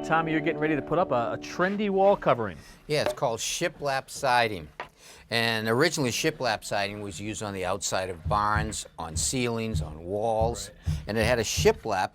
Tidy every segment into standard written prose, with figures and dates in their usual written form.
Tommy, you're getting ready to put up a trendy wall covering. Yeah, it's called shiplap siding. And originally shiplap siding was used on the outside of barns, on ceilings, on walls. Right. And it had a shiplap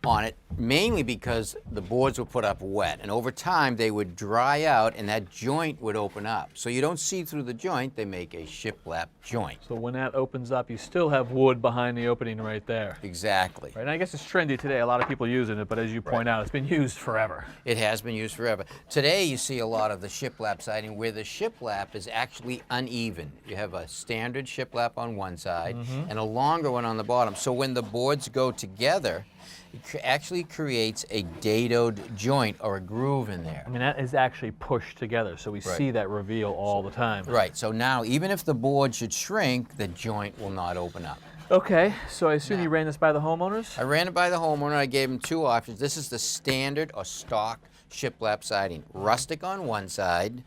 on it mainly because the boards were put up wet. And over time they would dry out and that joint would open up. So you don't see through the joint, they make a shiplap joint. So when that opens up, you still have wood behind the opening right there. Exactly. Right, and I guess it's trendy today. A lot of people using it, but as you point out, it's been used forever. It has been used forever. Today you see a lot of the shiplap siding where the shiplap is actually uneven. You have a standard shiplap on one side and a longer one on the bottom. So when the boards go together, it actually creates a dadoed joint or a groove in there. I mean, that is actually pushed together, so we see that reveal all the time. Right, so now even if the board should shrink, the joint will not open up. Okay, so I assume you ran this by the homeowners? I ran it by the homeowner. I gave him two options. This is the standard or stock shiplap siding. Rustic on one side,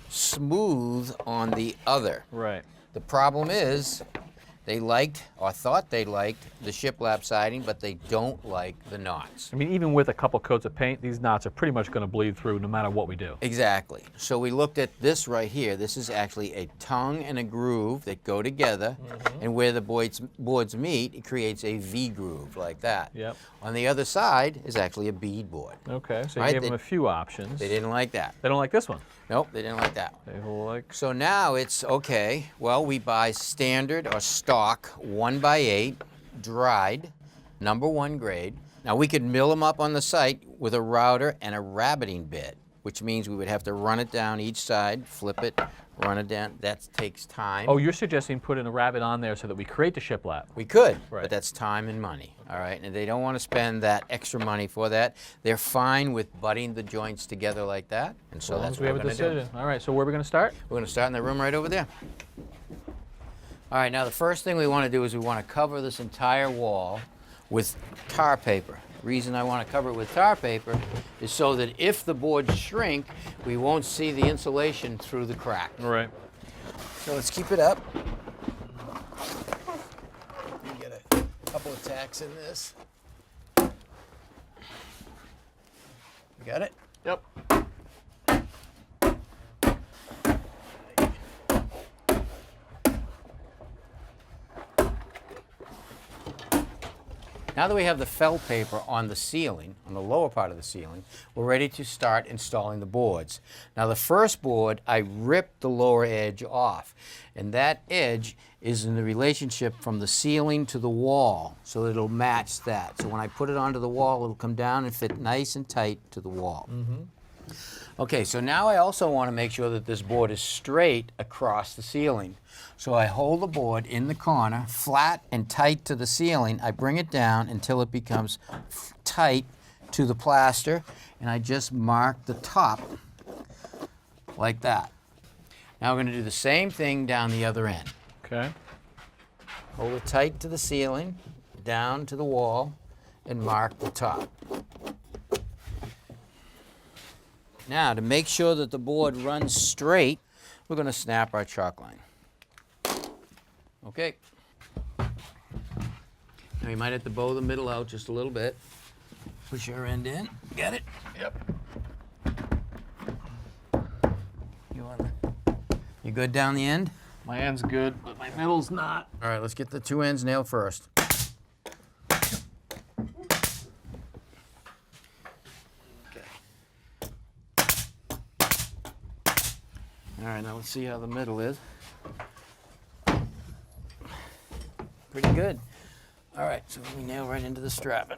smooth on the other. Right. The problem is, they liked, or thought they liked, the shiplap siding, but they don't like the knots. I mean, even with a couple coats of paint, these knots are pretty much going to bleed through no matter what we do. Exactly. So we looked at this right here. This is actually a tongue and a groove that go together, and where the boards meet, it creates a V groove like that. Yep. On the other side is actually a bead board. Okay, so you gave them a few options. They didn't like that. They don't like this one? Nope, they didn't like that. They like... So now it's, okay, well, we buy standard or stock 1x8, dried, #1 grade. Now we could mill them up on the site with a router and a rabbiting bit, which means we would have to run it down each side, flip it, run it down. That takes time. Oh, you're suggesting putting a rabbit on there so that we create the shiplap? We could, right. But that's time and money, all right? And they don't want to spend that extra money for that. They're fine with butting the joints together like that, and so that's what we're going to do. All right, so where are we going to start? We're going to start in the room right over there. All right, now the first thing we want to do is we want to cover this entire wall with tar paper. The reason I want to cover it with tar paper is so that if the boards shrink, we won't see the insulation through the crack. All right. So let's keep it up. You get a couple of tacks in this. You got it? Yep. Now that we have the felt paper on the ceiling, on the lower part of the ceiling, we're ready to start installing the boards. Now the first board, I ripped the lower edge off, and that edge is in the relationship from the ceiling to the wall, so it'll match that. So when I put it onto the wall, it'll come down and fit nice and tight to the wall. Okay, so now I also want to make sure that this board is straight across the ceiling. So I hold the board in the corner, flat and tight to the ceiling. I bring it down until it becomes tight to the plaster, and I just mark the top like that. Now we're going to do the same thing down the other end. Okay. Hold it tight to the ceiling, down to the wall, and mark the top. Now, to make sure that the board runs straight, we're going to snap our chalk line. Okay. Now you might have to bow the middle out just a little bit. Push your end in. Get it? Yep. You good down the end? My end's good, but my middle's not. All right, let's get the two ends nailed first. All right, now let's see how the middle is. Pretty good. All right, so we nail right into the strapping.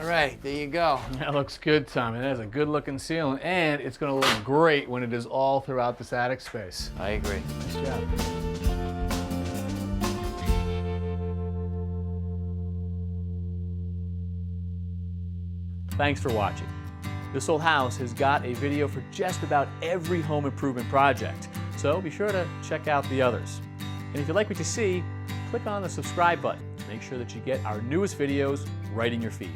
All right, there you go. That looks good, Tommy. That is a good looking ceiling, and it's going to look great when it is all throughout this attic space. I agree. Nice job. Thanks for watching. This Old House has got a video for just about every home improvement project, so be sure to check out the others. And if you like what you see, click on the subscribe button to make sure that you get our newest videos right in your feed.